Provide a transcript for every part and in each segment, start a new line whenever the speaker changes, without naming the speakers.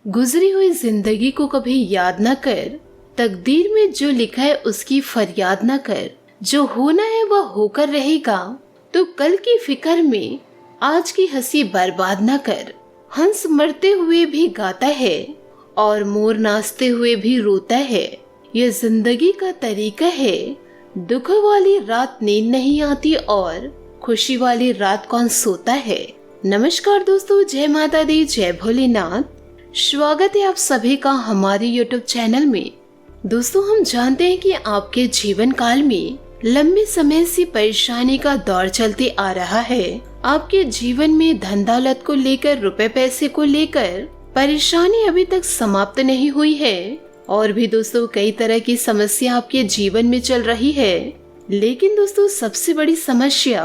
गुजरी हुई जिंदगी को कभी याद न कर, तकदीर में जो लिखा है उसकी फरियाद न कर। जो होना है वह होकर रहेगा, तो कल की फिक्र में आज की हंसी बर्बाद न कर। हंस मरते हुए भी गाता है और मोर नाचते हुए भी रोता है। यह जिंदगी का तरीका है। दुख वाली रात नींद नहीं आती और खुशी वाली रात कौन सोता है। नमस्कार दोस्तों, जय माता दी, जय भोलेनाथ। स्वागत है आप सभी का हमारे YouTube चैनल में। दोस्तों, हम जानते हैं कि आपके जीवन काल में लंबे समय से परेशानी का दौर चलते आ रहा है। आपके जीवन में धन दौलत को लेकर, रुपए पैसे को लेकर परेशानी अभी तक समाप्त नहीं हुई है और भी दोस्तों कई तरह की समस्या आपके जीवन में चल रही है। लेकिन दोस्तों सबसे बड़ी समस्या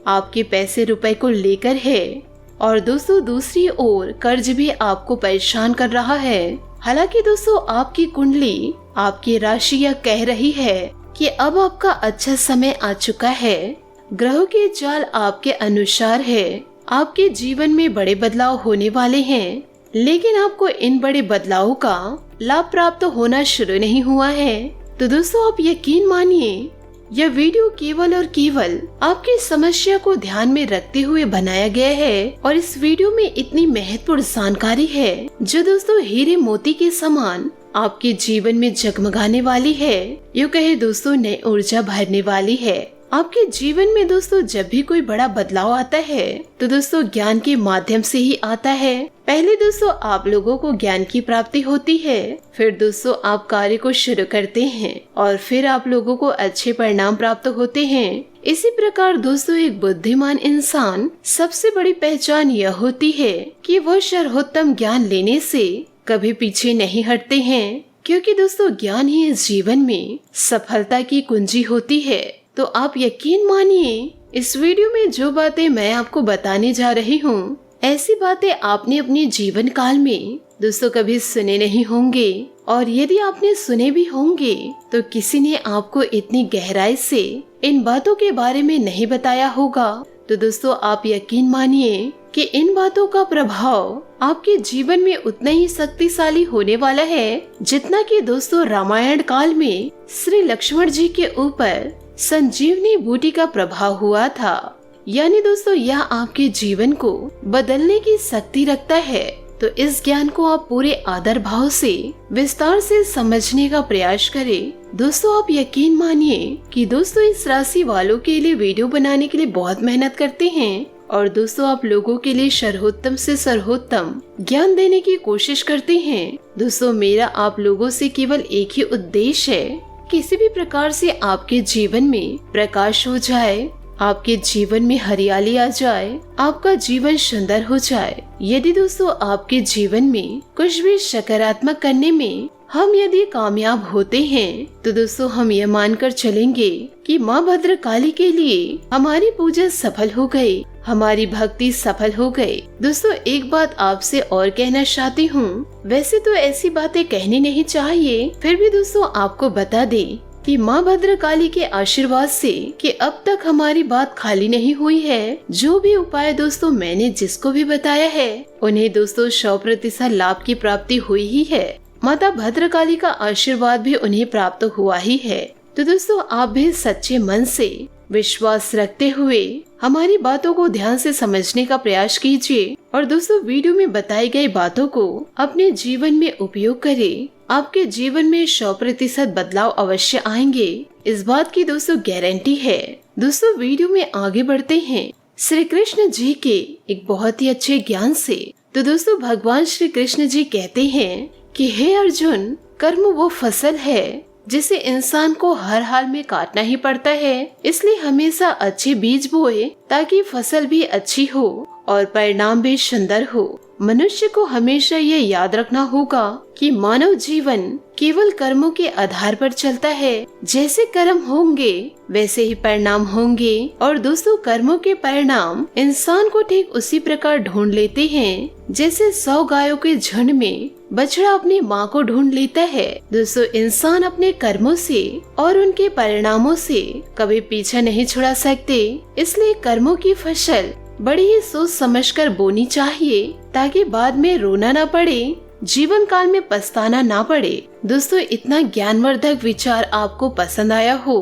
आपके पैसे रुपए को लेकर है और दोस्तों दूसरी ओर कर्ज भी आपको परेशान कर रहा है। हालांकि दोस्तों आपकी कुंडली, आपकी राशि यह कह रही है कि अब आपका अच्छा समय आ चुका है। ग्रहों के चाल आपके अनुसार है। आपके जीवन में बड़े बदलाव होने वाले हैं, लेकिन आपको इन बड़े बदलावों का लाभ प्राप्त होना शुरू नहीं हुआ है। तो दोस्तों आप यकीन मानिए, यह वीडियो केवल और केवल आपकी समस्या को ध्यान में रखते हुए बनाया गया है और इस वीडियो में इतनी महत्वपूर्ण जानकारी है जो दोस्तों हीरे मोती के समान आपके जीवन में जगमगाने वाली है। यूँ कहे दोस्तों नई ऊर्जा भरने वाली है। आपके जीवन में दोस्तों जब भी कोई बड़ा बदलाव आता है तो दोस्तों ज्ञान के माध्यम से ही आता है। पहले दोस्तों आप लोगों को ज्ञान की प्राप्ति होती है, फिर दोस्तों आप कार्य को शुरू करते हैं और फिर आप लोगों को अच्छे परिणाम प्राप्त होते हैं। इसी प्रकार दोस्तों एक बुद्धिमान इंसान सबसे बड़ी पहचान यह होती है कि वह सर्वोत्तम ज्ञान लेने से कभी पीछे नहीं हटते हैं, क्योंकि दोस्तों ज्ञान ही इस जीवन में सफलता की कुंजी होती है। तो आप यकीन मानिए, इस वीडियो में जो बातें मैं आपको बताने जा रही हूँ, ऐसी बातें आपने अपने जीवन काल में दोस्तों कभी सुने नहीं होंगे और यदि आपने सुने भी होंगे तो किसी ने आपको इतनी गहराई से इन बातों के बारे में नहीं बताया होगा। तो दोस्तों आप यकीन मानिए कि इन बातों का प्रभाव आपके जीवन में उतना ही शक्तिशाली होने वाला है जितना कि दोस्तों रामायण काल में श्री लक्ष्मण जी के ऊपर संजीवनी बूटी का प्रभाव हुआ था। यानी दोस्तों यह आपके जीवन को बदलने की शक्ति रखता है। तो इस ज्ञान को आप पूरे आदर भाव से विस्तार से समझने का प्रयास करें। दोस्तों आप यकीन मानिए कि दोस्तों इस राशि वालों के लिए वीडियो बनाने के लिए बहुत मेहनत करते हैं और दोस्तों आप लोगों के लिए सर्वोत्तम से सर्वोत्तम ज्ञान देने की कोशिश करते हैं। दोस्तों मेरा आप लोगों से केवल एक ही उद्देश्य है, किसी भी प्रकार से आपके जीवन में प्रकाश हो जाए, आपके जीवन में हरियाली आ जाए, आपका जीवन सुंदर हो जाए। यदि दोस्तों आपके जीवन में कुछ भी सकारात्मक करने में हम यदि कामयाब होते हैं तो दोस्तों हम यह मानकर चलेंगे कि माँ भद्रकाली के लिए हमारी पूजा सफल हो गई, हमारी भक्ति सफल हो गई। दोस्तों एक बात आपसे और कहना चाहती हूँ, वैसे तो ऐसी बातें कहनी नहीं चाहिए, फिर भी दोस्तों आपको बता दे कि माँ भद्रकाली के आशीर्वाद से कि अब तक हमारी बात खाली नहीं हुई है। जो भी उपाय दोस्तों मैंने जिसको भी बताया है उन्हें दोस्तों 100% लाभ की प्राप्ति हुई ही है। माता भद्रकाली का आशीर्वाद भी उन्हें प्राप्त हुआ ही है। तो दोस्तों आप भी सच्चे मन से विश्वास रखते हुए हमारी बातों को ध्यान से समझने का प्रयास कीजिए और दोस्तों वीडियो में बताई गई बातों को अपने जीवन में उपयोग करें। आपके जीवन में 100% बदलाव अवश्य आएंगे, इस बात की दोस्तों गारंटी है। दोस्तों वीडियो में आगे बढ़ते हैं श्री कृष्ण जी के एक बहुत ही अच्छे ज्ञान से। तो दोस्तों भगवान श्री कृष्ण जी कहते हैं कि हे अर्जुन, कर्म वो फसल है जिसे इंसान को हर हाल में काटना ही पड़ता है, इसलिए हमेशा अच्छे बीज बोए ताकि फसल भी अच्छी हो और परिणाम भी सुंदर हो। मनुष्य को हमेशा ये याद रखना होगा कि मानव जीवन केवल कर्मों के आधार पर चलता है। जैसे कर्म होंगे वैसे ही परिणाम होंगे और दोस्तों कर्मों के परिणाम इंसान को ठीक उसी प्रकार ढूंढ लेते हैं जैसे 100 गायों के झुंड में बछड़ा अपनी माँ को ढूंढ लेता है। दोस्तों इंसान अपने कर्मों से और उनके परिणामों से कभी पीछा नहीं छुड़ा सकते, इसलिए कर्मों की फसल बड़ी ही सोच समझकर बोनी चाहिए ताकि बाद में रोना न पड़े जीवन काल में पछताना ना पड़े। दोस्तों इतना ज्ञानवर्धक विचार आपको पसंद आया हो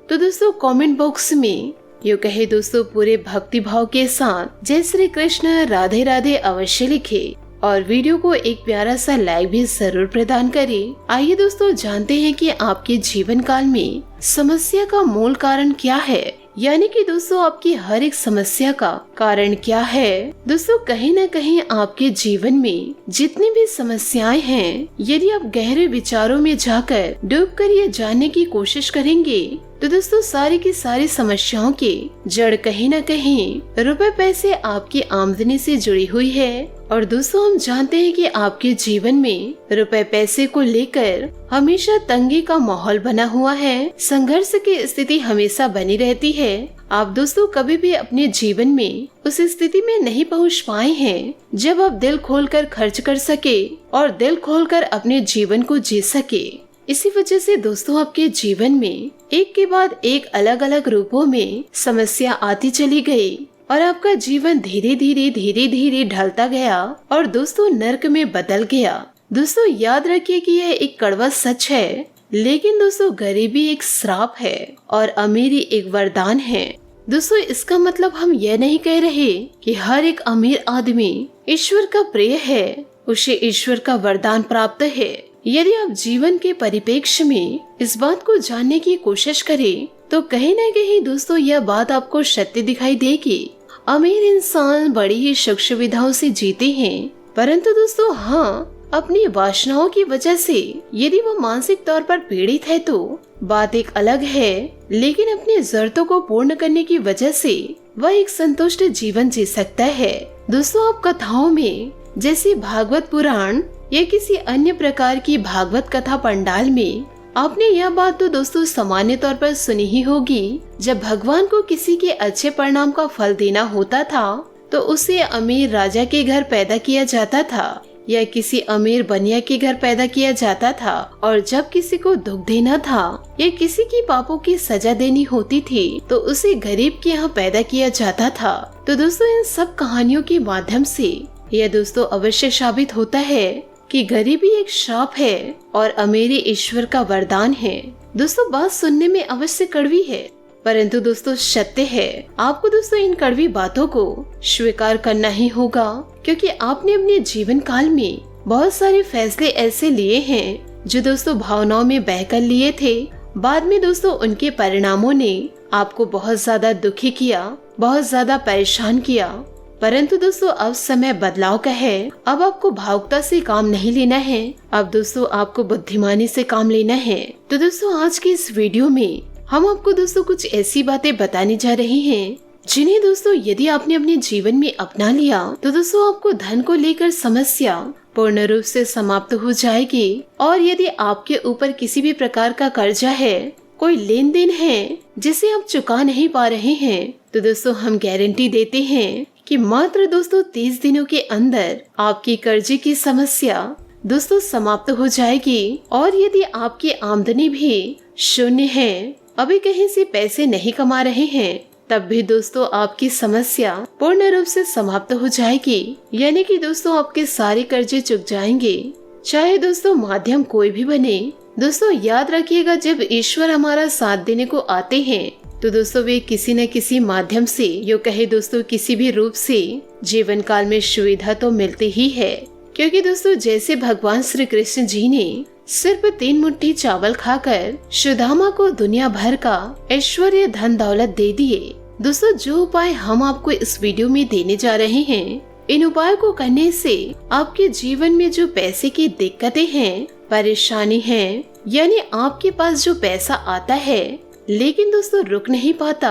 तो दोस्तों कमेंट बॉक्स में यो कहे दोस्तों पूरे भक्ति भाव के साथ जय श्री कृष्ण राधे राधे अवश्य लिखे और वीडियो को एक प्यारा सा लाइक भी जरूर प्रदान करें। आइए दोस्तों जानते हैं कि आपके जीवन काल में समस्या का मूल कारण क्या है, यानी कि दोस्तों आपकी हर एक समस्या का कारण क्या है। दोस्तों कहीं न कहीं आपके जीवन में जितनी भी समस्याएं हैं, यदि आप गहरे विचारों में जाकर डूबकर ये जानने की कोशिश करेंगे तो दोस्तों सारी की सारी समस्याओं के जड़ कहीं न कहीं रुपए पैसे आपकी आमदनी से जुड़ी हुई है। और दोस्तों हम जानते हैं कि आपके जीवन में रुपए पैसे को लेकर हमेशा तंगी का माहौल बना हुआ है, संघर्ष की स्थिति हमेशा बनी रहती है। आप दोस्तों कभी भी अपने जीवन में उस स्थिति में नहीं पहुंच पाए हैं जब आप दिल खोलकर खर्च कर सके और दिल खोलकर अपने जीवन को जी सके। इसी वजह से दोस्तों आपके जीवन में एक के बाद एक अलग अलग रूपों में समस्या आती चली गई और आपका जीवन धीरे धीरे ढलता गया और दोस्तों नर्क में बदल गया। दोस्तों याद रखिए कि यह एक कड़वा सच है, लेकिन दोस्तों गरीबी एक श्राप है और अमीरी एक वरदान है। दोस्तों इसका मतलब हम यह नहीं कह रहे कि हर एक अमीर आदमी ईश्वर का प्रिय है, उसे ईश्वर का वरदान प्राप्त है। यदि आप जीवन के परिप्रेक्ष्य में इस बात को जानने की कोशिश करें तो कहीं न कहीं दोस्तों यह बात आपको सत्य दिखाई देगी। अमीर इंसान बड़ी ही सुख सुविधाओं से जीते हैं, परंतु दोस्तों हाँ अपनी वासनाओं की वजह से यदि वो मानसिक तौर पर पीड़ित है तो बात एक अलग है, लेकिन अपनी जरूरतों को पूर्ण करने की वजह से वह एक संतुष्ट जीवन जी सकता है। दोस्तों आप कथाओं में जैसे भागवत पुराण या किसी अन्य प्रकार की भागवत कथा पंडाल में आपने यह बात तो दोस्तों सामान्य तौर पर सुनी ही होगी, जब भगवान को किसी के अच्छे परिणाम का फल देना होता था तो उसे अमीर राजा के घर पैदा किया जाता था या किसी अमीर बनिया के घर पैदा किया जाता था, और जब किसी को दुख देना था या किसी की पापों की सजा देनी होती थी तो उसे गरीब के यहाँ पैदा किया जाता था। तो दोस्तों इन सब कहानियों के माध्यम से यह दोस्तों अवश्य साबित होता है कि गरीबी एक श्राप है और अमीरी ईश्वर का वरदान है। दोस्तों बात सुनने में अवश्य कड़वी है, परंतु दोस्तों सत्य है। आपको दोस्तों इन कड़वी बातों को स्वीकार करना ही होगा, क्योंकि आपने अपने जीवन काल में बहुत सारे फैसले ऐसे लिए हैं जो दोस्तों भावनाओं में बहकर लिए थे। बाद में दोस्तों उनके परिणामों ने आपको बहुत ज्यादा दुखी किया, बहुत ज्यादा परेशान किया। परंतु दोस्तों अब समय बदलाव का है। अब आपको भावुकता से काम नहीं लेना है, अब दोस्तों आपको बुद्धिमानी से काम लेना है। तो दोस्तों आज के इस वीडियो में हम आपको दोस्तों कुछ ऐसी बातें बताने जा रहे हैं जिन्हें दोस्तों यदि आपने अपने जीवन में अपना लिया तो दोस्तों आपको धन को लेकर समस्या पूर्ण रूप से समाप्त हो जाएगी। और यदि आपके ऊपर किसी भी प्रकार का कर्जा है, कोई लेन देन है जिसे आप चुका नहीं पा रहे हैं, तो दोस्तों हम गारंटी देते हैं कि मात्र दोस्तों 30 दिनों के अंदर आपकी कर्जे की समस्या दोस्तों समाप्त हो जाएगी। और यदि आपकी आमदनी भी शून्य है, अभी कहीं से पैसे नहीं कमा रहे हैं, तब भी दोस्तों आपकी समस्या पूर्ण रूप से समाप्त हो जाएगी। यानी कि दोस्तों आपके सारे कर्जे चुक जाएंगे, चाहे दोस्तों माध्यम कोई भी बने। दोस्तों याद रखिएगा जब ईश्वर हमारा साथ देने को आते हैं तो दोस्तों वे किसी न किसी माध्यम से, यो कहे दोस्तों किसी भी रूप से जीवन काल में सुविधा तो मिलती ही है। क्योंकि दोस्तों जैसे भगवान श्री कृष्ण जी ने सिर्फ 3 मुट्ठी चावल खाकर सुदामा को दुनिया भर का ऐश्वर्य धन दौलत दे दिए। दोस्तों जो उपाय हम आपको इस वीडियो में देने जा रहे हैं, इन उपायों को करने से आपके जीवन में जो पैसे की दिक्कतें हैं, परेशानी है, यानी आपके पास जो पैसा आता है लेकिन दोस्तों रुक नहीं पाता,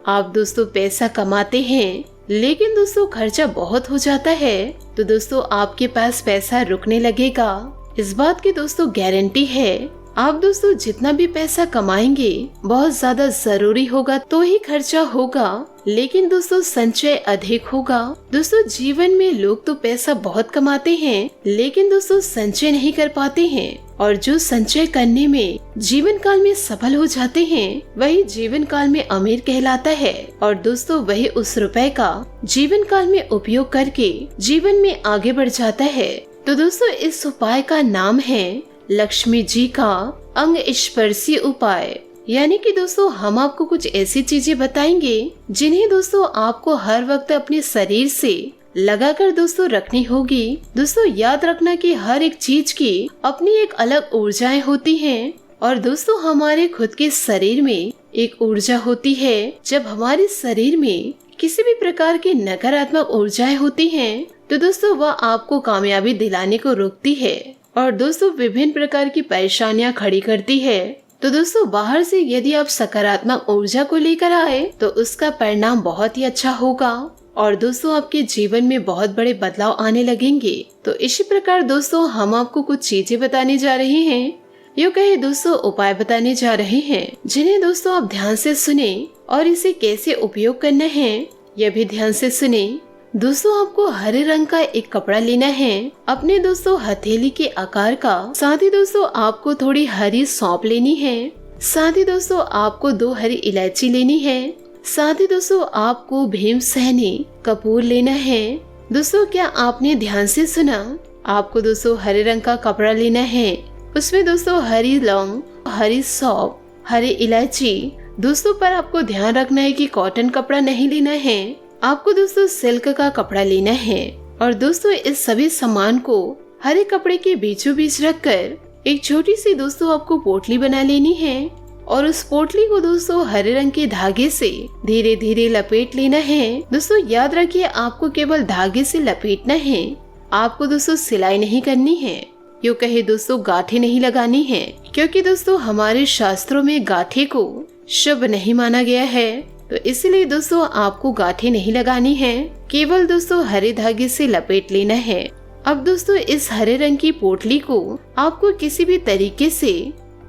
आप दोस्तों पैसा कमाते हैं लेकिन दोस्तों खर्चा बहुत हो जाता है, तो दोस्तों आपके पास पैसा रुकने लगेगा। इस बात की दोस्तों गारंटी है। आप दोस्तों जितना भी पैसा कमाएंगे बहुत ज्यादा जरूरी होगा तो ही खर्चा होगा, लेकिन दोस्तों संचय अधिक होगा। दोस्तों जीवन में लोग तो पैसा बहुत कमाते हैं लेकिन दोस्तों संचय नहीं कर पाते हैं, और जो संचय करने में जीवन काल में सफल हो जाते हैं वही जीवन काल में अमीर कहलाता है। और दोस्तों वही उस रुपए का जीवन काल में उपयोग करके जीवन में आगे बढ़ जाता है। तो दोस्तों इस उपाय का नाम है लक्ष्मी जी का अंग स्पर्शी उपाय। यानी कि दोस्तों हम आपको कुछ ऐसी चीजें बताएंगे जिन्हें दोस्तों आपको हर वक्त अपने शरीर से लगाकर दोस्तों रखनी होगी। दोस्तों याद रखना कि हर एक चीज की अपनी एक अलग ऊर्जाएं होती हैं और दोस्तों हमारे खुद के शरीर में एक ऊर्जा होती है। जब हमारे शरीर में किसी भी प्रकार की नकारात्मक ऊर्जाएं होती हैं तो दोस्तों वह आपको कामयाबी दिलाने को रोकती है और दोस्तों विभिन्न प्रकार की परेशानियां खड़ी करती है। तो दोस्तों बाहर से यदि आप सकारात्मक ऊर्जा को लेकर आए तो उसका परिणाम बहुत ही अच्छा होगा और दोस्तों आपके जीवन में बहुत बड़े बदलाव आने लगेंगे। तो इसी प्रकार दोस्तों हम आपको कुछ चीजें बताने जा रहे हैं, यूँ कहे दोस्तों उपाय बताने जा रहे हैं जिन्हें दोस्तों आप ध्यान से सुने और इसे कैसे उपयोग करना है यह भी ध्यान से सुने। दोस्तों आपको हरे रंग का एक कपड़ा लेना है अपने दोस्तों हथेली के आकार का। साथ ही दोस्तों आपको थोड़ी हरी सौंफ लेनी है। साथ ही दोस्तों आपको 2 हरी इलायची लेनी है। साथ ही दोस्तों आपको भीमसेनी कपूर लेना है। दोस्तों क्या आपने ध्यान से सुना? आपको दोस्तों हरे रंग का कपड़ा लेना है, उसमें दोस्तों हरी लौंग, हरी सौंफ, हरी इलायची। दोस्तों पर आपको ध्यान रखना है कि कॉटन कपड़ा नहीं लेना है, आपको दोस्तों सिल्क का कपड़ा लेना है। और दोस्तों इस सभी सामान को हरे कपड़े के बीचों बीच रखकर एक छोटी सी दोस्तों आपको पोटली बना लेनी है और उस पोटली को दोस्तों हरे रंग के धागे से धीरे धीरे लपेट लेना है। दोस्तों याद रखिए आपको केवल धागे से लपेटना है, आपको दोस्तों सिलाई नहीं करनी है, यूँ कहे दोस्तों गांठें नहीं लगानी है, क्योंकि दोस्तों हमारे शास्त्रों में गांठे को शुभ नहीं माना गया है। तो इसलिए दोस्तों आपको गांठें नहीं लगानी है, केवल दोस्तों हरे धागे से लपेट लेना है। अब दोस्तों इस हरे रंग की पोटली को आपको किसी भी तरीके से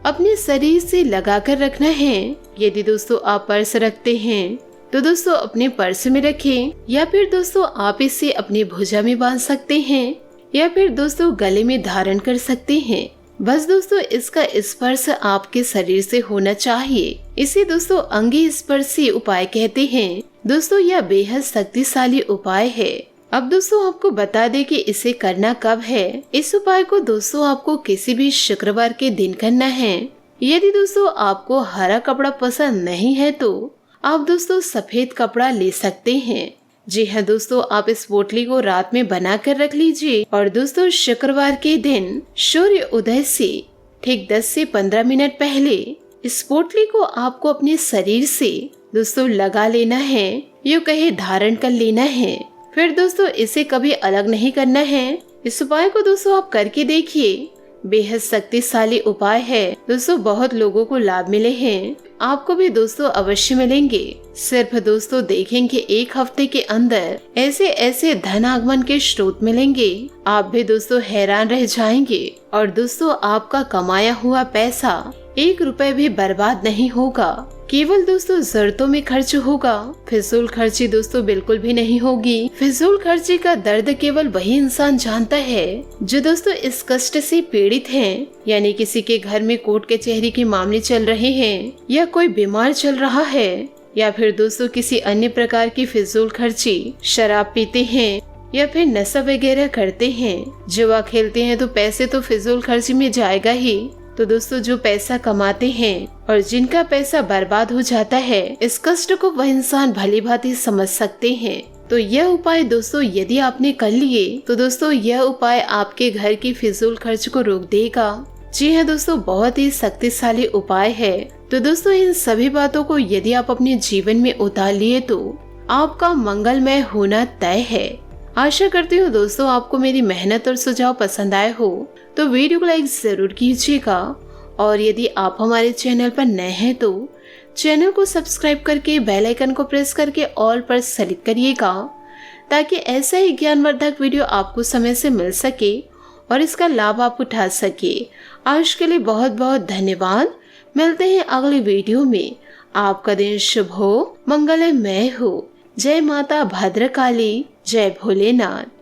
अपने शरीर से लगाकर रखना है। यदि दोस्तों आप पर्स रखते हैं तो दोस्तों अपने पर्स में रखें, या फिर दोस्तों आप इसे अपने भुजा में बांध सकते हैं, या फिर दोस्तों गले में धारण कर सकते हैं। बस दोस्तों इसका स्पर्श आपके शरीर से होना चाहिए। इसे दोस्तों अंगी स्पर्शी उपाय कहते हैं। दोस्तों यह बेहद शक्तिशाली उपाय है। अब दोस्तों आपको बता दें कि इसे करना कब है। इस उपाय को दोस्तों आपको किसी भी शुक्रवार के दिन करना है। यदि दोस्तों आपको हरा कपड़ा पसंद नहीं है तो आप दोस्तों सफेद कपड़ा ले सकते हैं। जी हाँ दोस्तों, आप इस पोटली को रात में बना कर रख लीजिए और दोस्तों शुक्रवार के दिन सूर्य उदय से ठीक 10 से 15 मिनट पहले इस पोटली को आपको अपने शरीर से दोस्तों लगा लेना है, यूँ कहे धारण कर लेना है। फिर दोस्तों इसे कभी अलग नहीं करना है। इस उपाय को दोस्तों आप करके देखिए, बेहद शक्तिशाली उपाय है। दोस्तों बहुत लोगों को लाभ मिले हैं, आपको भी दोस्तों अवश्य मिलेंगे। सिर्फ दोस्तों देखेंगे 1 हफ्ते के अंदर ऐसे ऐसे धन आगमन के स्रोत मिलेंगे, आप भी दोस्तों हैरान रह जाएंगे। और दोस्तों आपका कमाया हुआ पैसा 1 रुपए भी बर्बाद नहीं होगा, केवल दोस्तों जरूरतों में खर्च होगा। फिजूल खर्ची दोस्तों बिल्कुल भी नहीं होगी। फिजूल खर्ची का दर्द केवल वही इंसान जानता है जो दोस्तों इस कष्ट से पीड़ित हैं, यानी किसी के घर में कोर्ट कचहरी के मामले चल रहे हैं, या कोई बीमार चल रहा है, या फिर दोस्तों किसी अन्य प्रकार की फिजूल खर्ची, शराब पीते हैं या फिर नशा वगैरह करते हैं, जुआ खेलते हैं, तो पैसे तो फिजूल खर्ची में जाएगा ही। तो दोस्तों जो पैसा कमाते हैं और जिनका पैसा बर्बाद हो जाता है, इस कष्ट को वह इंसान भली भांति समझ सकते हैं। तो यह उपाय दोस्तों यदि आपने कर लिए तो दोस्तों यह उपाय आपके घर की फिजूल खर्च को रोक देगा। जी हाँ दोस्तों, बहुत ही शक्तिशाली उपाय है। तो दोस्तों इन सभी बातों को यदि आप अपने जीवन में उतार लिए तो आपका मंगलमय होना तय है। आशा करती हूँ दोस्तों आपको मेरी मेहनत और सुझाव पसंद आए हो, तो वीडियो को लाइक जरूर कीजिएगा। और यदि आप हमारे चैनल पर नए हैं तो चैनल को सब्सक्राइब करके बेल आइकन को प्रेस करके ऑल पर सेलेक्ट करिएगा, ताकि ऐसा ही ज्ञानवर्धक वीडियो आपको समय से मिल सके और इसका लाभ आप उठा सके। आज के लिए बहुत बहुत धन्यवाद। मिलते हैं अगले वीडियो में। आपका दिन शुभ हो, मंगलमय हो। जय माता भद्रकाली, जय भोलेनाथ।